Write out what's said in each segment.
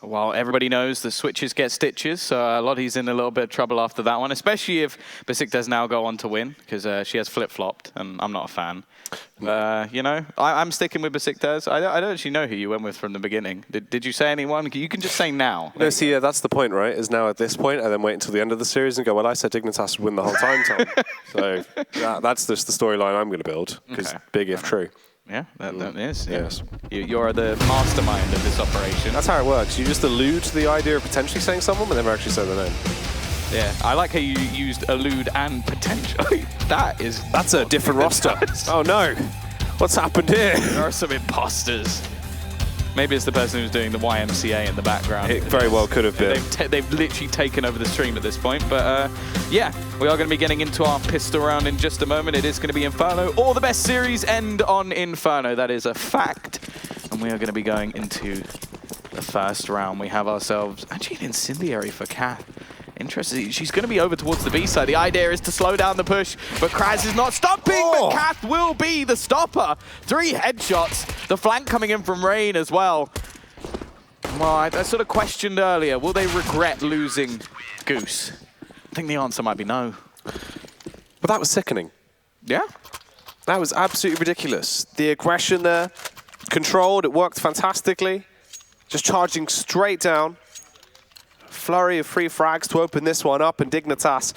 well, everybody knows the switches get stitches, so Lottie's in a little bit of trouble after that one, especially if Besiktas now go on to win, because she has flip-flopped, and I'm not a fan. You know, I'm sticking with Besiktas. I don't actually know who you went with from the beginning. Did you say anyone? You can just say now. No, see, yeah, that's the point, right? Is now at this point, and then wait until the end of the series and go, well, I said Dignitas would win the whole time, Tom. So that's just the storyline I'm going to build, because big if true. Yeah, that is. Yeah. Yes. You're the mastermind of this operation. That's how it works. You just allude to the idea of potentially saying someone, but never actually say the name. Yeah, I like how you used allude and potentially. That's a different roster. Oh no, what's happened here? There are some imposters. Maybe it's the person who's doing the YMCA in the background. It very well could have been. They've literally taken over the stream at this point. But yeah, we are going to be getting into our pistol round in just a moment. It is going to be Inferno. All the best series end on Inferno. That is a fact. And we are going to be going into the first round. We have ourselves actually an incendiary for Kath. Interesting. She's going to be over towards the B side. The idea is to slow down the push, but Kraz is not stopping, but Kath will be the stopper. 3 headshots. The flank coming in from Rain as well. Well, I sort of questioned earlier, will they regret losing Goose? I think the answer might be no. But that was sickening. Yeah? That was absolutely ridiculous. The aggression there, controlled, it worked fantastically. Just charging straight down. Flurry of 3 frags to open this one up, and Dignitas,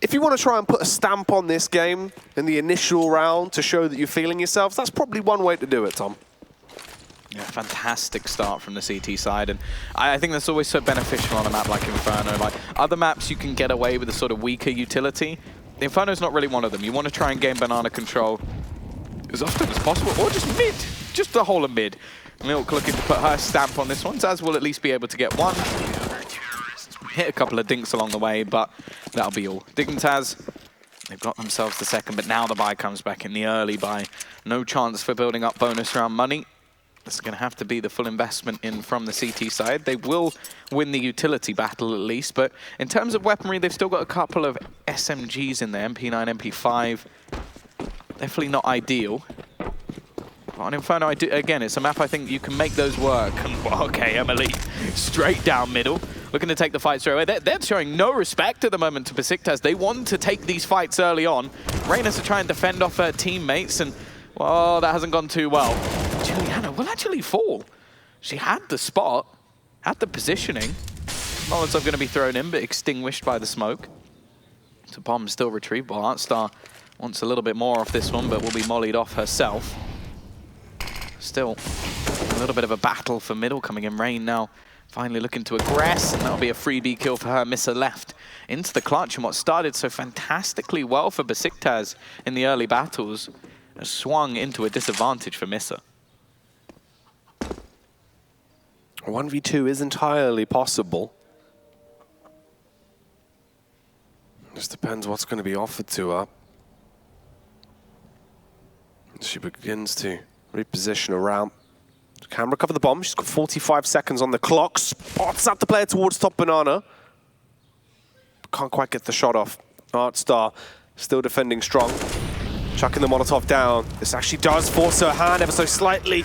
if you want to try and put a stamp on this game in the initial round to show that you're feeling yourselves, that's probably one way to do it, Tom. Yeah, fantastic start from the CT side, and I think that's always so beneficial on a map like Inferno. Like other maps, you can get away with a sort of weaker utility. The Inferno's not really one of them. You want to try and gain banana control as often as possible, or just mid, just the whole of mid. Milk looking to put her stamp on this one. Zaz will at least be able to get one. Hit a couple of dinks along the way, but that'll be all. Dignitas, they've got themselves the second, but now the buy comes back in the early buy. No chance for building up bonus round money. This is going to have to be the full investment in from the CT side. They will win the utility battle at least, but in terms of weaponry, they've still got a couple of SMGs in there, MP9, MP5. Definitely not ideal. But on Inferno, again, it's a map I think you can make those work. Okay, Emily, straight down middle. Looking to take the fight straight away. They're showing no respect at the moment to Besiktas. They want to take these fights early on. Reyna's to try and defend off her teammates, and, well, that hasn't gone too well. Juliana will actually fall. She had the spot, had the positioning. Molotov going to be thrown in, but extinguished by the smoke. So bomb still retrievable. Artstar wants a little bit more off this one, but will be mollied off herself. Still a little bit of a battle for middle coming in. Rain now finally looking to aggress, and that'll be a freebie kill for her. Misser left into the clutch, and what started so fantastically well for Besiktas in the early battles has swung into a disadvantage for Misser. 1v2 is entirely possible. Just depends what's going to be offered to her. She begins to reposition around. Can recover the bomb. She's got 45 seconds on the clock. Spots out the player towards top banana. Can't quite get the shot off. Artstar still defending strong. Chucking the Molotov down. This actually does force her hand ever so slightly.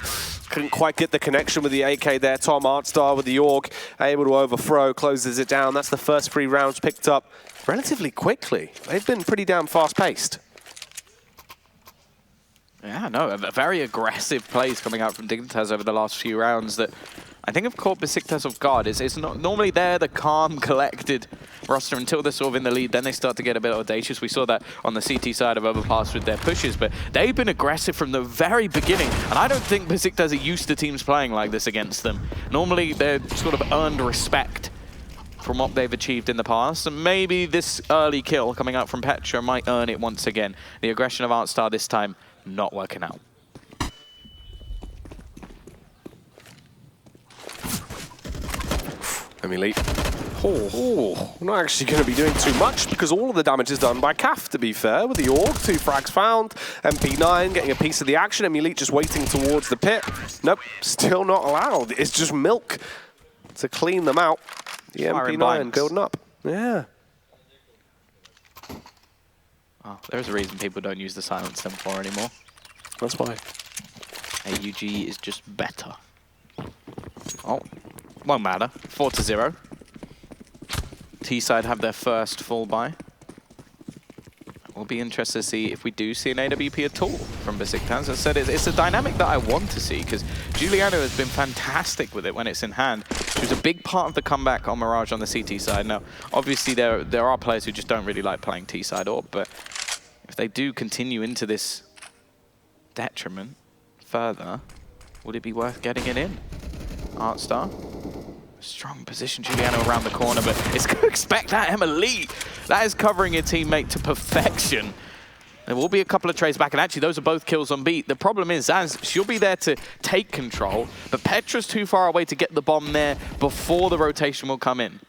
Couldn't quite get the connection with the AK there. Tom Artstar with the AUG, able to overthrow, closes it down. That's the first 3 rounds picked up relatively quickly. They've been pretty damn fast-paced. Yeah, no, very aggressive plays coming out from Dignitas over the last few rounds that I think have caught Besiktas off guard. It's not normally they're the calm, collected roster until they're sort of in the lead. Then they start to get a bit audacious. We saw that on the CT side of Overpass with their pushes, but they've been aggressive from the very beginning. And I don't think Besiktas are used to teams playing like this against them. Normally, they're sort of earned respect from what they've achieved in the past. And maybe this early kill coming out from Petra might earn it once again. The aggression of Artstar this time not working out. Emily. Not actually going to be doing too much because all of the damage is done by Kaf, to be fair, with the AUG. 2 frags found. MP9 getting a piece of the action. Emily just waiting towards the pit. Nope, still not allowed. It's just milk to clean them out. The MP9 building up. Yeah. Oh, there's a reason people don't use the Silence M4 anymore. That's why. AUG is just better. Oh, Won't matter. 4-0. T-side have their first full buy. We'll be interested to see if we do see an AWP at all from Besiktas. As I said, it's a dynamic that I want to see because Juliano has been fantastic with it when it's in hand. She was a big part of the comeback on Mirage on the CT side. Now, obviously, there are players who just don't really like playing T-side AWP, but if they do continue into this detriment further, would it be worth getting it in? Artstar. Strong position, Juliano around the corner, but it's going to expect that Emily. That is covering your teammate to perfection. There will be a couple of trades back, and actually those are both kills on beat. The problem is, Zaz, she'll be there to take control, but Petra's too far away to get the bomb there before the rotation will come in.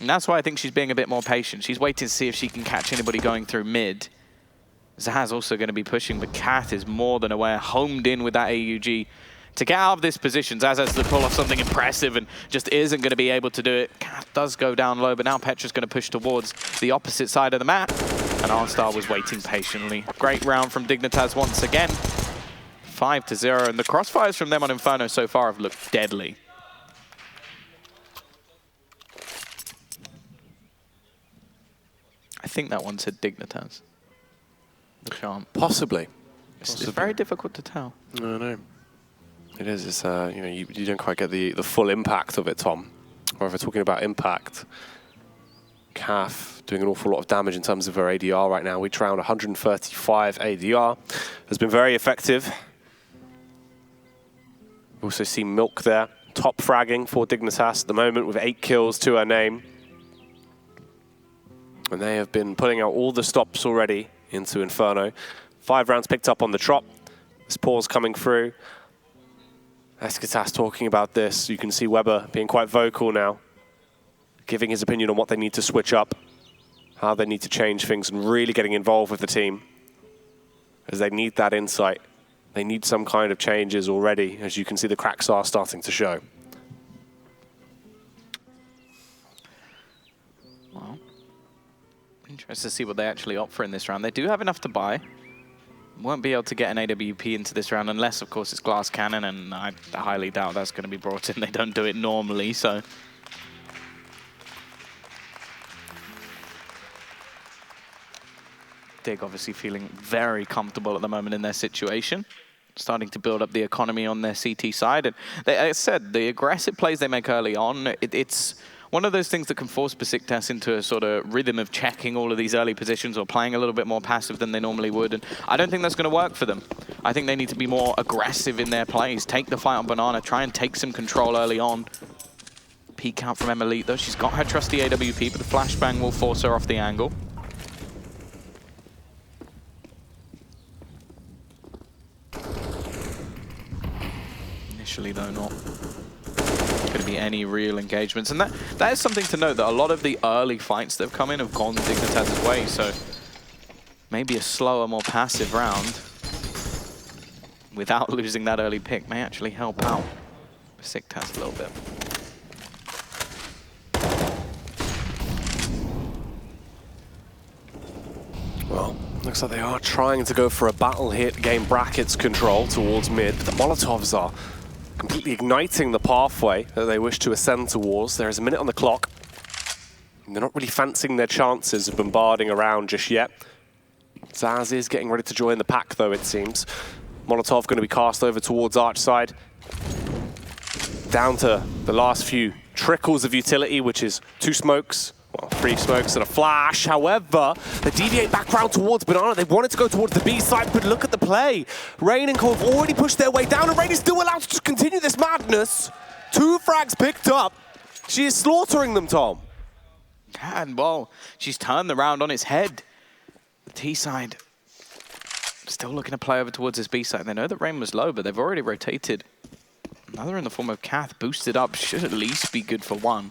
And that's why I think she's being a bit more patient. She's waiting to see if she can catch anybody going through mid. Zaz also going to be pushing, but Kath is more than aware, homed in with that AUG. To get out of this position, Zaz has to pull off something impressive and just isn't going to be able to do it. Kath does go down low, but now Petra's going to push towards the opposite side of the map. And Artstar was waiting patiently. Great round from Dignitas once again. 5-0, and the crossfires from them on Inferno so far have looked deadly. I think that one said Dignitas. The charm. Possibly. It's very difficult to tell. No, no. It is. It's, you know, you don't quite get the full impact of it, Tom. However, talking about impact, Kath doing an awful lot of damage in terms of her ADR right now. Each round 135 ADR. Has been very effective. We also see Milk there, top fragging for Dignitas at the moment with 8 kills to her name. And they have been putting out all the stops already into Inferno. 5 rounds picked up on the trot. This pause coming through. Besiktas talking about this. You can see Weber being quite vocal now, giving his opinion on what they need to switch up, how they need to change things, and really getting involved with the team, as they need that insight. They need some kind of changes already, as you can see the cracks are starting to show. Well, interested to see what they actually opt for in this round. They do have enough to buy. Won't be able to get an AWP into this round unless, of course, it's Glass Cannon, and I highly doubt that's going to be brought in. They don't do it normally, so... Dig obviously feeling very comfortable at the moment in their situation. Starting to build up the economy on their CT side. And they, as I said, the aggressive plays they make early on, it's one of those things that can force Besiktas into a sort of rhythm of checking all of these early positions or playing a little bit more passive than they normally would. And I don't think that's going to work for them. I think they need to be more aggressive in their plays. Take the fight on Banana, try and take some control early on. Peek out from Emily, though. She's got her trusty AWP, but the flashbang will force her off the angle. Initially, though, not going to be any real engagements. And that is something to note, that a lot of the early fights that have come in have gone Dignitas' way. So maybe a slower, more passive round without losing that early pick may actually help out Besiktas a little bit. Well, looks like they are trying to go for a battle hit, gain brackets control towards mid, but the Molotovs are completely igniting the pathway that they wish to ascend towards. There is a minute on the clock. And they're not really fancying their chances of bombarding around just yet. Zaz is getting ready to join the pack, though, it seems. Molotov going to be cast over towards Arch side. Down to the last few trickles of utility, which is 2 smokes. Well, 3 smokes and a flash. However, they deviate back round towards Banana. They wanted to go towards the B side, but look at the play. Rain and Cole have already pushed their way down, and Rain is still allowed to continue this madness. 2 frags picked up. She is slaughtering them, Tom. And, well, she's turned the round on its head. The T side still looking to play over towards this B side. They know that Rain was low, but they've already rotated. Another in the form of Kath, boosted up, should at least be good for 1.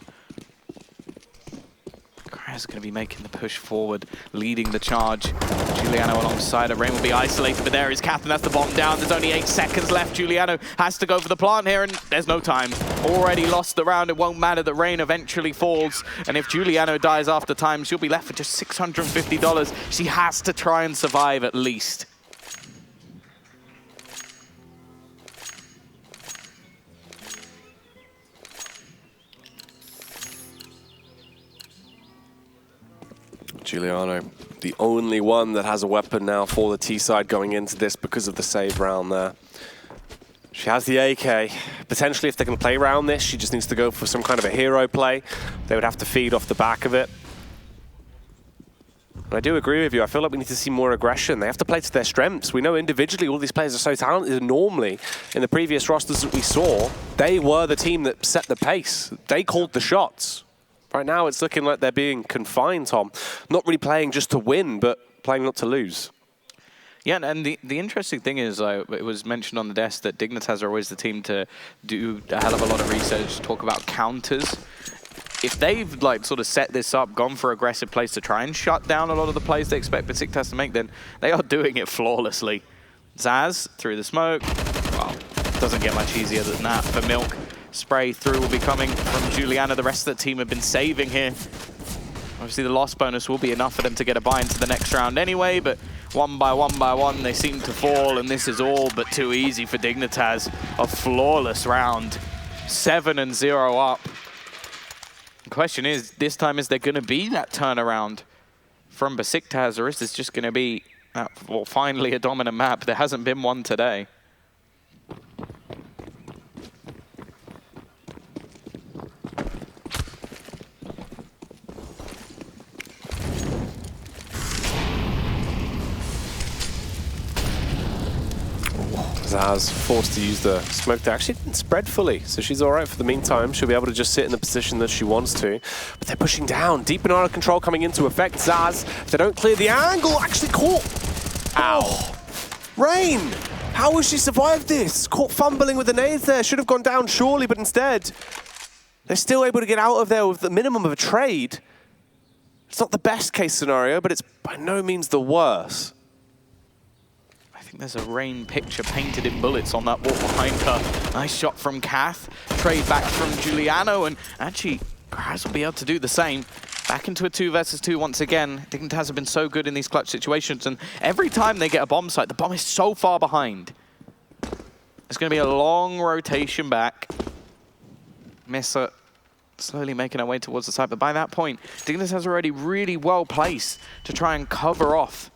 Is going to be making the push forward, leading the charge. Juliano alongside her. Rain will be isolated, but there is Kath, and that's the bomb down. There's only 8 seconds left. Juliano has to go for the plant here, and there's no time. Already lost the round. It won't matter that Rain eventually falls, and if Juliano dies after time, she'll be left with just $650. She has to try and survive at least. Giuliano, the only one that has a weapon now for the T side going into this because of the save round there. She has the AK. Potentially, if they can play around this, she just needs to go for some kind of a hero play. They would have to feed off the back of it. And I do agree with you. I feel like we need to see more aggression. They have to play to their strengths. We know individually all these players are so talented. And normally, in the previous rosters that we saw, they were the team that set the pace. They called the shots. Right now, it's looking like they're being confined, Tom. Not really playing just to win, but playing not to lose. Yeah, and the interesting thing is, it was mentioned on the desk that Dignitas are always the team to do a hell of a lot of research, talk about counters. If they've sort of set this up, gone for aggressive plays to try and shut down a lot of the plays they expect Besiktas to make, then they are doing it flawlessly. Zaz through the smoke. Well, doesn't get much easier than that for Milk. Spray through will be coming from Juliana. The rest of the team have been saving here. Obviously, the loss bonus will be enough for them to get a bye into the next round anyway, but one by one, they seem to fall, and this is all but too easy for Dignitas. A flawless round. 7-0 up. The question is, this time, is there going to be that turnaround from Besiktas, or is this just going to be, well, finally a dominant map? There hasn't been one today. Zaz forced to use the smoke there. Actually didn't spread fully, so she's all right for the meantime. She'll be able to just sit in the position that she wants to. But they're pushing down. Deep banana control coming into effect. Zaz, if they don't clear the angle, actually caught. Ow. Oh. Rain, how has she survived this? Caught fumbling with the nades there. Should have gone down surely, but instead, they're still able to get out of there with the minimum of a trade. It's not the best case scenario, but it's by no means the worst. I think there's a Rain picture painted in bullets on that wall behind her. Nice shot from Kath. Trade back from Giuliano, and actually, Graz will be able to do the same. Back into a 2 versus 2 once again. Dignitas have been so good in these clutch situations, and every time they get a bomb site, the bomb is so far behind. It's going to be a long rotation back. Missa slowly making her way towards the side, but by that point, Dignitas are already really well placed to try and cover off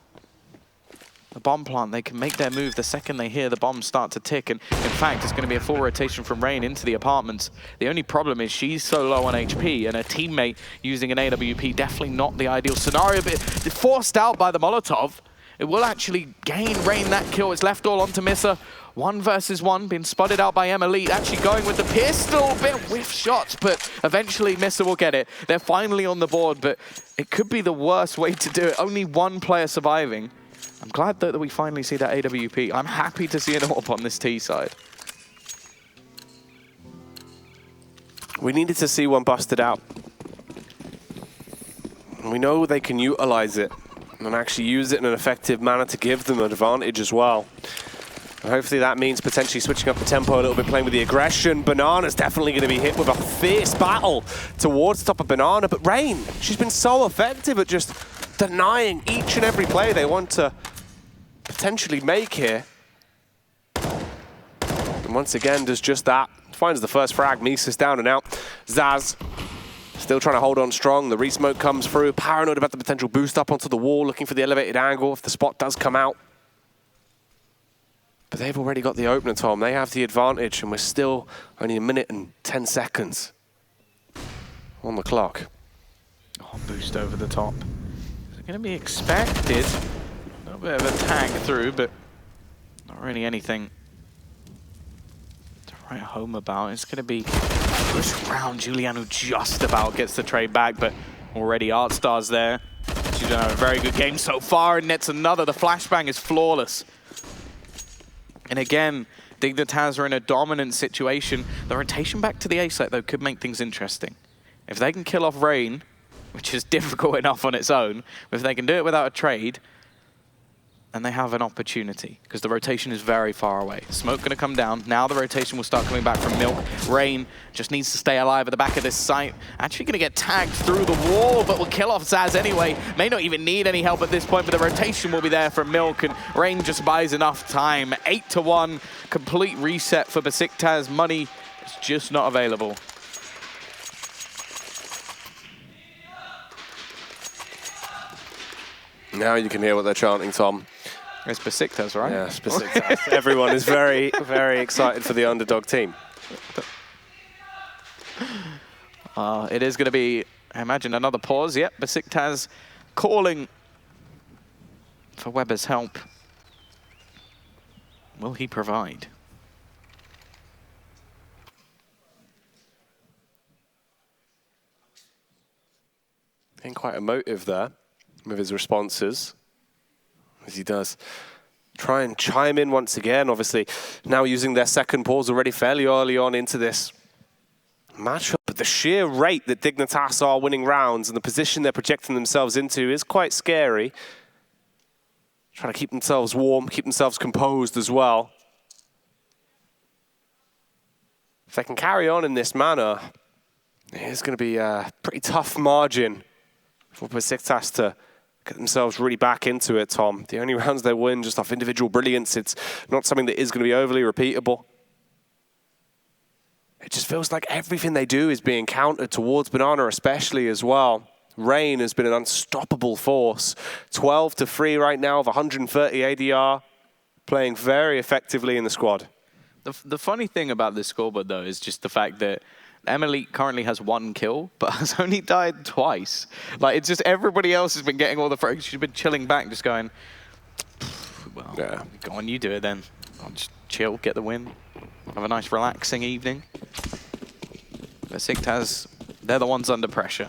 the bomb plant. They can make their move the second they hear the bombs start to tick, and in fact, it's going to be a full rotation from Rain into the apartments. The only problem is she's so low on HP, and her teammate using an AWP, definitely not the ideal scenario, but forced out by the Molotov. It will actually gain Rain that kill. It's left all onto Missa. 1 versus 1, being spotted out by Elite, actually going with the pistol, bit whiff shots, but eventually Missa will get it. They're finally on the board, but it could be the worst way to do it. Only one player surviving. I'm glad that we finally see that AWP. I'm happy to see an AWP on this T side. We needed to see one busted out. We know they can utilize it and actually use it in an effective manner to give them an advantage as well. And hopefully that means potentially switching up the tempo a little bit, playing with the aggression. Banana's definitely going to be hit with a fierce battle towards the top of Banana. But Rain, she's been so effective at just denying each and every play they want to potentially make here. And once again, does just that. Finds the first frag. Misa's down and out. Zaz still trying to hold on strong. The resmoke comes through. Paranoid about the potential boost up onto the wall, looking for the elevated angle if the spot does come out. But they've already got the opener, Tom. They have the advantage, and we're still only 1 minute and 10 seconds on the clock. Oh, boost over the top. Is it going to be expected? A little bit of a tag through, but not really anything to write home about. It's going to be push around. Giuliano just about gets the trade back, but already Artstar's there. She's done a very good game so far, and nets another. The flashbang is flawless. And again, Dignitas are in a dominant situation. The rotation back to the A site, though, could make things interesting. If they can kill off Rain, which is difficult enough on its own, but if they can do it without a trade, then they have an opportunity, because the rotation is very far away. Smoke going to come down. Now the rotation will start coming back from Milk. Rain just needs to stay alive at the back of this site. Actually going to get tagged through the wall, but will kill off Zaz anyway. May not even need any help at this point, but the rotation will be there from Milk, and Rain just buys enough time. 8-1, complete reset for Besiktas. Money is just not available. Now you can hear what they're chanting, Tom. It's Besiktas, right? Yeah, Besiktas. Everyone is very, very excited for the underdog team. It is going to be, I imagine, another pause. Yep, Besiktas calling for Weber's help. Will he provide? Being quite emotive there with his responses, as he does try and chime in once again. Obviously, now using their second pause already fairly early on into this matchup. But the sheer rate that Dignitas are winning rounds and the position they're projecting themselves into is quite scary. Trying to keep themselves warm, keep themselves composed as well. If they can carry on in this manner, it's going to be a pretty tough margin for Besiktas to get themselves really back into it, Tom. The only rounds they win just off individual brilliance. It's not something that is going to be overly repeatable. It just feels like everything they do is being countered towards Banana especially as well. Rain has been an unstoppable force. 12-3 right now of 130 ADR, playing very effectively in the squad. The funny thing about this scoreboard, though, is just the fact that Emily currently has 1 kill, but has only died twice. Like, it's just everybody else has been getting all the frags. She's been chilling back, just going, well, yeah, go on, you do it then. I'll just chill, get the win. Have a nice relaxing evening. Besiktas, they're the ones under pressure.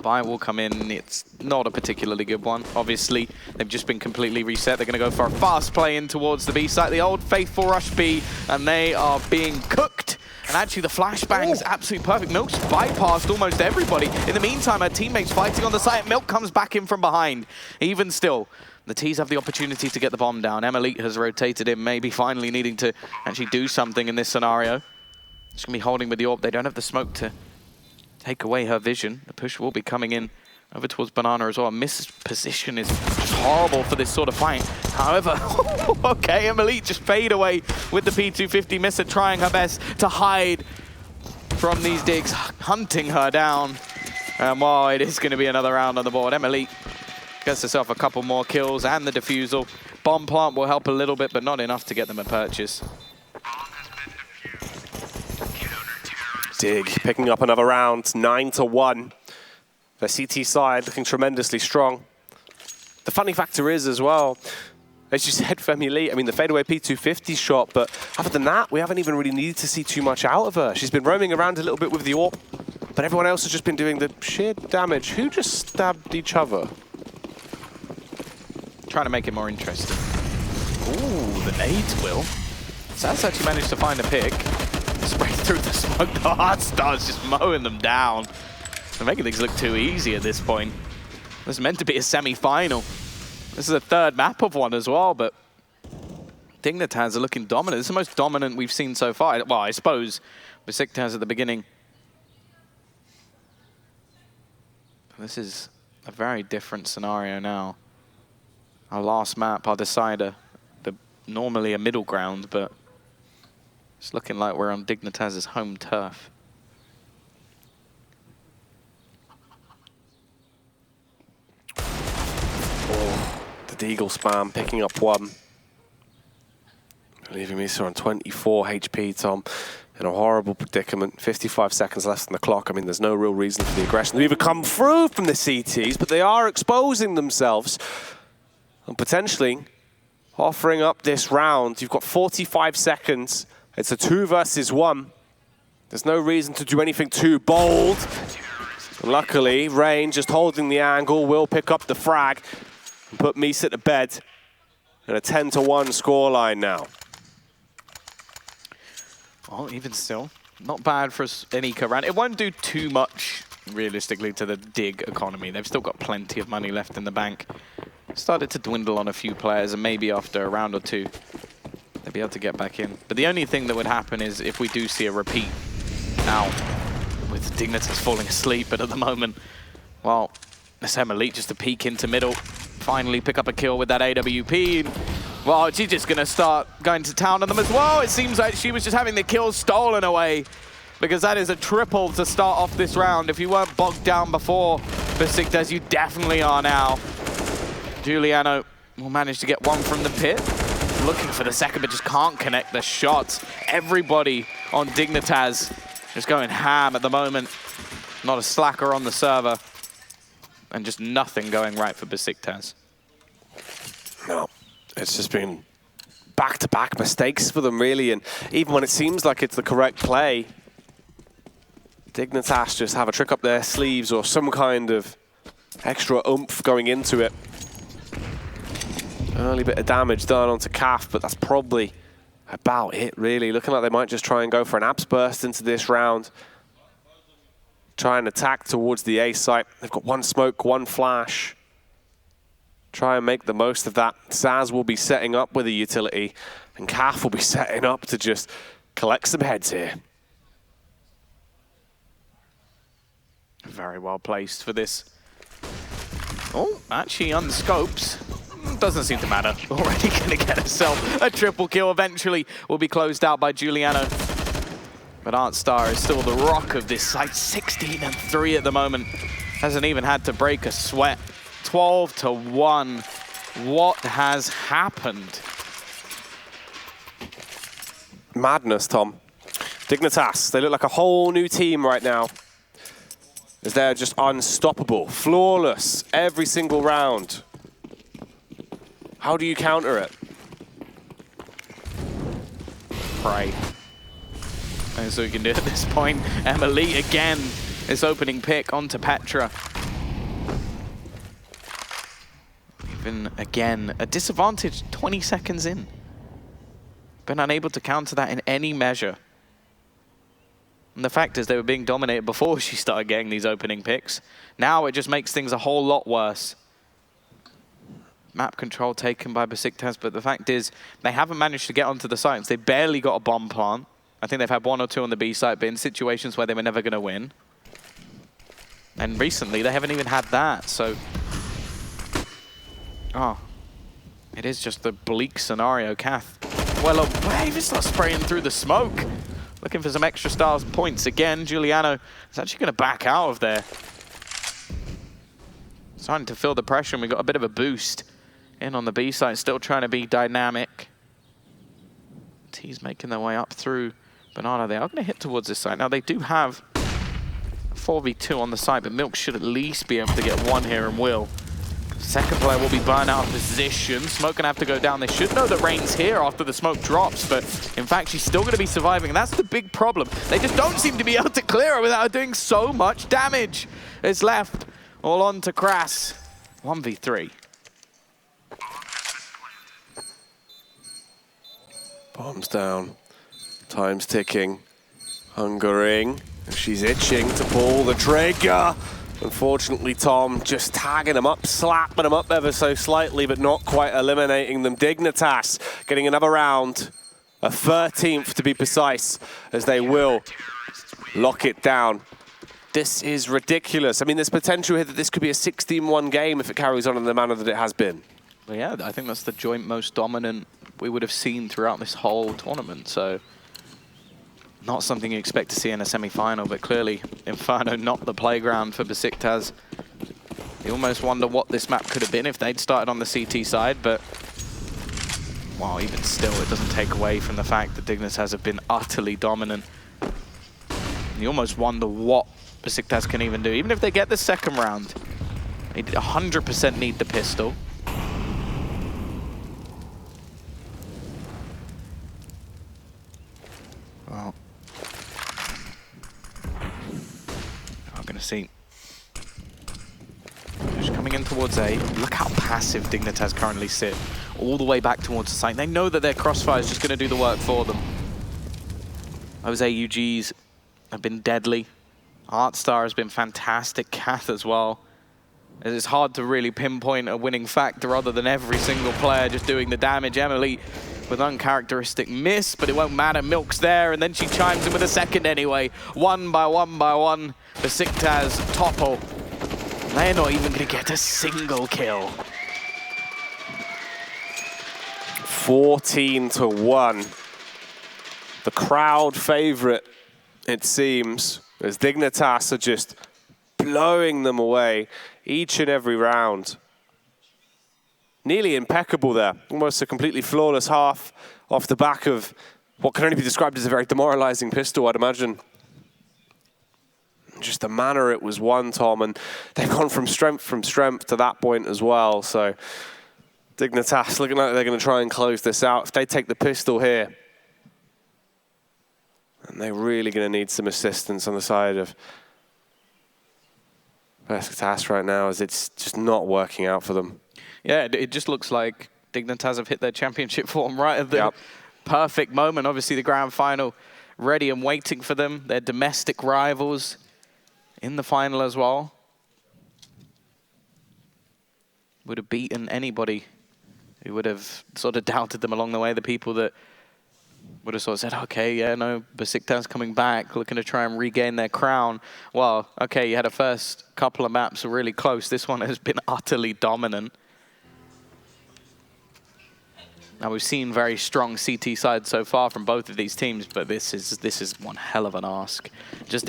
Buy will come in. It's not a particularly good one. Obviously, they've just been completely reset. They're going to go for a fast play in towards the B site. The old faithful rush B, and they are being cooked. And actually, the flashbang's absolutely perfect. Milk's bypassed almost everybody. In the meantime, her teammates fighting on the site. Milk comes back in from behind. Even still, the T's have the opportunity to get the bomb down. Emily has rotated in, maybe finally needing to actually do something in this scenario. She's going to be holding with the AWP. They don't have the smoke to take away her vision. The push will be coming in over towards Banana as well. Missed position is just horrible for this sort of fight. However, okay, Emily just fade away with the P250. Missa trying her best to hide from these digs, hunting her down. And wow, it is going to be another round on the board. Emily gets herself a couple more kills and the defusal. Bomb plant will help a little bit, but not enough to get them a purchase. Dig picking up another round, 9-1. The CT side looking tremendously strong. The funny factor is as well, as you said, Femi Lee, I mean, the fadeaway P250 shot, but other than that, we haven't even really needed to see too much out of her. She's been roaming around a little bit with the AWP, but everyone else has just been doing the sheer damage. Who just stabbed each other? Trying to make it more interesting. Ooh, the nades will. Saz actually managed to find a pick. Spray through the smoke. The Hard Star's just mowing them down. They're making things look too easy at this point. This is meant to be a semi-final. This is a third map of one as well, but Dignitas are looking dominant. This is the most dominant we've seen so far. Well, I suppose Besiktas at the beginning. This is a very different scenario now. Our last map, our decider, normally a middle ground, but it's looking like we're on Dignitas' home turf. Oh, the Deagle spam picking up 1. Leaving Misa on 24 HP, Tom, in a horrible predicament. 55 seconds left on the clock. I mean, there's no real reason for the aggression to even come through from the CTs, but they are exposing themselves and potentially offering up this round. You've got 45 seconds. It's a 2 versus 1. There's no reason to do anything too bold. Luckily, Rain just holding the angle will pick up the frag and put Misa to bed. And a 10-1 scoreline now. Well, even still, not bad for any round. It won't do too much, realistically, to the Dig economy. They've still got plenty of money left in the bank. Started to dwindle on a few players, and maybe after a round or two, they'll be able to get back in. But the only thing that would happen is if we do see a repeat. Now, with Dignitas falling asleep, but at the moment, well, let's have Elite just to peek into middle. Finally pick up a kill with that AWP. Well, she's just going to start going to town on them as well. It seems like she was just having the kills stolen away, because that is a triple to start off this round. If you weren't bogged down before Besiktas, you definitely are now. Giuliano will manage to get one from the pit. Looking for the second, but just can't connect the shots. Everybody on Dignitas just going ham at the moment. Not a slacker on the server. And just nothing going right for Besiktas. No, it's just been back-to-back mistakes for them, really. And even when it seems like it's the correct play, Dignitas just have a trick up their sleeves or some kind of extra oomph going into it. Early bit of damage done onto Calf, but that's probably about it, really. Looking like they might just try and go for an Abs burst into this round. Try and attack towards the A site. They've got one smoke, one flash. Try and make the most of that. Zaz will be setting up with a utility, and Calf will be setting up to just collect some heads here. Very well placed for this. Oh, actually on the scopes. Doesn't seem to matter. Already going to get herself a triple kill. Eventually will be closed out by Giuliano. But Artstar is still the rock of this side. 16-3 at the moment. Hasn't even had to break a sweat. 12-1. What has happened? Madness, Tom. Dignitas, they look like a whole new team right now. As they're just unstoppable, flawless, every single round. How do you counter it? Pray. That's what we can do at this point. Emily again, this opening pick onto Petra. Even again, a disadvantage 20 seconds in. Been unable to counter that in any measure. And the fact is they were being dominated before she started getting these opening picks. Now it just makes things a whole lot worse. Map control taken by Besiktas, but the fact is they haven't managed to get onto the sites. They barely got a bomb plant. I think they've had one or two on the B site, but in situations where they were never going to win. And recently they haven't even had that, so... Oh. It is just the bleak scenario, Kath. Well away, just not spraying through the smoke. Looking for some extra stars points. Again, Giuliano is actually going to back out of there. Starting to feel the pressure, and we got a bit of a boost in on the B side. Still trying to be dynamic. T's making their way up through Banana. They are going to hit towards this side. Now, they do have a 4v2 on the side, but Milk should at least be able to get one here and will. Second player will be burned out of position. Smoke gonna have to go down. They should know that Rain's here after the smoke drops, but in fact, she's still gonna be surviving, and that's the big problem. They just don't seem to be able to clear her without her doing so much damage. It's left all on to Crass. 1v3. Bombs down. Time's ticking. Hungering. She's itching to pull the trigger. Unfortunately, Tom just tagging them up, slapping them up ever so slightly, but not quite eliminating them. Dignitas getting another round, a 13th to be precise, as they will lock it down. This is ridiculous. I mean, there's potential here that this could be a 16-1 game if it carries on in the manner that it has been. Well, yeah, I think that's the joint most dominant we would have seen throughout this whole tournament, so... Not something you expect to see in a semi-final, but clearly Inferno not the playground for Besiktas. You almost wonder what this map could have been if they'd started on the CT side, but wow, even still, it doesn't take away from the fact that Dignitas have been utterly dominant. You almost wonder what Besiktas can even do. Even if they get the second round, they 100% need the pistol. Well, going to see. Just coming in towards A. Look how passive Dignitas currently sit. All the way back towards the site. They know that their crossfire is just going to do the work for them. Those AUGs have been deadly. Artstar has been fantastic. Kath as well. It's hard to really pinpoint a winning factor other than every single player just doing the damage. Emily with uncharacteristic miss, but it won't matter. Milk's there, and then she chimes in with a second anyway. One by one. Besiktas topple. They're not even going to get a single kill. 14-1. The crowd favorite, it seems, as Dignitas are just blowing them away each and every round. Nearly impeccable there. Almost a completely flawless half off the back of what can only be described as a very demoralizing pistol, I'd imagine. Just the manner it was won, Tom, and they've gone from strength to that point as well. So Dignitas looking like they're going to try and close this out. If they take the pistol here, and they're really going to need some assistance on the side of Besiktas right now, as it's just not working out for them. Yeah, it just looks like Dignitas have hit their championship form right at the perfect moment. Obviously, the grand final ready and waiting for them. Their domestic rivals in the final as well. Would have beaten anybody who would have sort of doubted them along the way. The people that would have sort of said, okay, yeah, no, Besiktas coming back, looking to try and regain their crown. Well, okay, you had a first couple of maps really close. This one has been utterly dominant. Now, we've seen very strong CT sides so far from both of these teams, but this is one hell of an ask. Just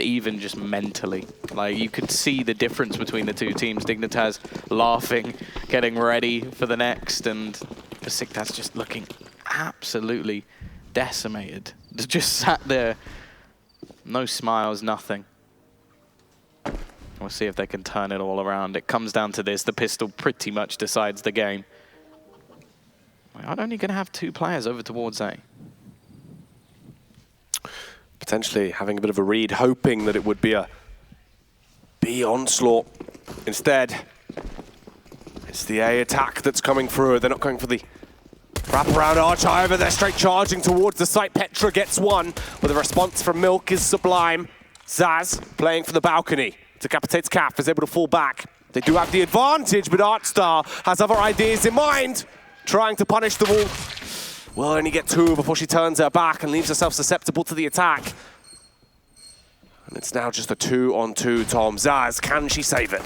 mentally. Like, you could see the difference between the two teams. Dignitas laughing, getting ready for the next, and Besiktas just looking absolutely decimated. Just sat there, no smiles, nothing. We'll see if they can turn it all around. It comes down to this. The pistol pretty much decides the game. I'm only going to have 2 players over towards A. Potentially having a bit of a read, hoping that it would be a B onslaught. Instead, it's the A attack that's coming through. They're not going for the wraparound arch, however, they're straight charging towards the site. Petra gets one, but the response from Milk is sublime. Zaz playing for the balcony. Decapitates Caf, is able to fall back. They do have the advantage, but Artstar has other ideas in mind. Trying to punish the wall. Will only get 2 before she turns her back and leaves herself susceptible to the attack. And it's now just a 2-on-2, Tom. Zaz, can she save it?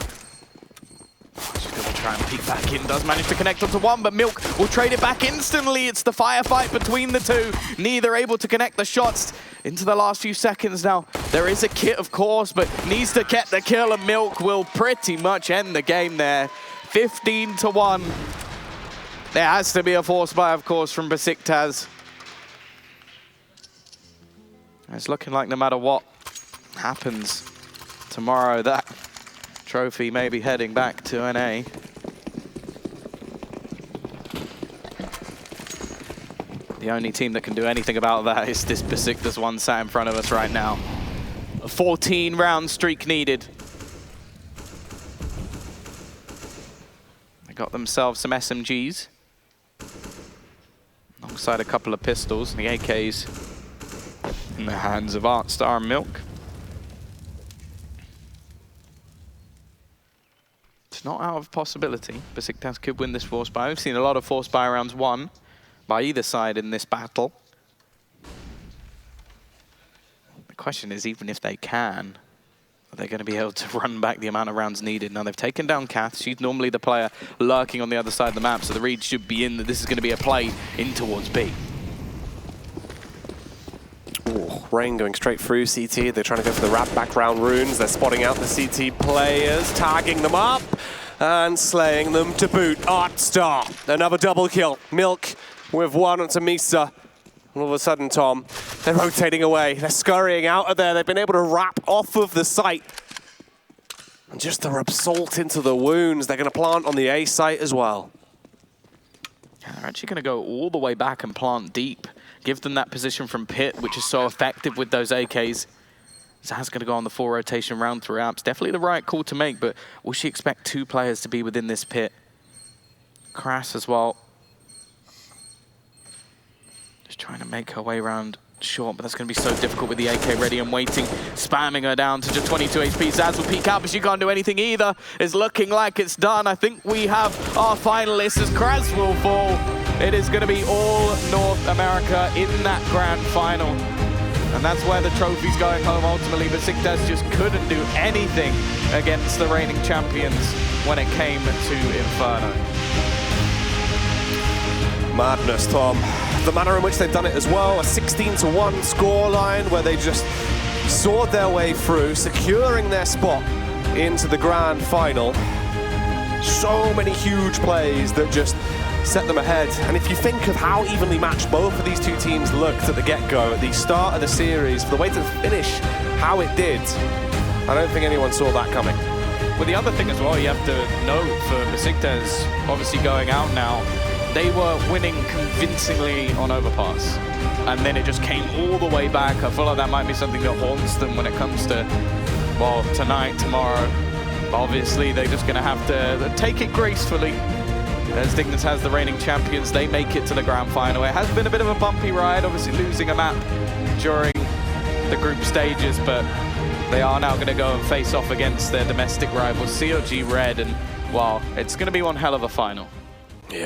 She's going to try and peek back in. Does manage to connect onto one, but Milk will trade it back instantly. It's the firefight between the two. Neither able to connect the shots into the last few seconds now. There is a kit, of course, but needs to get the kill, and Milk will pretty much end the game there. 15-1. There has to be a force buy, of course, from Besiktas. It's looking like no matter what happens tomorrow, that trophy may be heading back to NA. The only team that can do anything about that is this Besiktas one sat in front of us right now. A 14-round streak needed. They got themselves some SMGs. Alongside a couple of pistols, the AKs in the hands of Artstar and Milk. It's not out of possibility. Besiktas could win this force buy. We've seen a lot of force buy rounds won by either side in this battle. The question is, even if they can, are they going to be able to run back the amount of rounds needed? Now, they've taken down Kath. She's normally the player lurking on the other side of the map, so the read should be in that this is going to be a play in towards B. Ooh, Rain going straight through CT. They're trying to go for the wrap background runes. They're spotting out the CT players, tagging them up, and slaying them to boot. Artstar, another double kill. Milk with one onto Misa. All of a sudden, Tom, they're rotating away. They're scurrying out of there. They've been able to wrap off of the site. And just to rub salt into the wounds, they're going to plant on the A site as well. They're actually going to go all the way back and plant deep. Give them that position from pit, which is so effective with those AKs. Zaz going to go on the 4 rotation round throughout. It's definitely the right call to make, but will she expect 2 players to be within this pit? Crass as well. Just trying to make her way around short, but that's going to be so difficult with the AK ready and waiting, spamming her down to just 22 HP. Zaz will peek out, but she can't do anything either. It's looking like it's done. I think we have our finalists as Kraz will fall. It is going to be all North America in that grand final. And that's where the trophy's going home ultimately. Besiktas just couldn't do anything against the reigning champions when it came to Inferno. Madness, Tom. The manner in which they've done it as well, a 16-1 scoreline where they just sawed their way through, securing their spot into the grand final. So many huge plays that just set them ahead. And if you think of how evenly matched both of these two teams looked at the get-go, at the start of the series, for the way to finish how it did, I don't think anyone saw that coming. Well, the other thing as well you have to note for Besiktas, obviously going out now, they were winning convincingly on overpass. And then it just came all the way back. I feel like that might be something that haunts them when it comes to, well, tonight, tomorrow. Obviously, they're just going to have to take it gracefully. As Dignitas has the reigning champions, they make it to the grand final. It has been a bit of a bumpy ride, obviously losing a map during the group stages, but they are now going to go and face off against their domestic rivals, COG Red, and, well, it's going to be one hell of a final.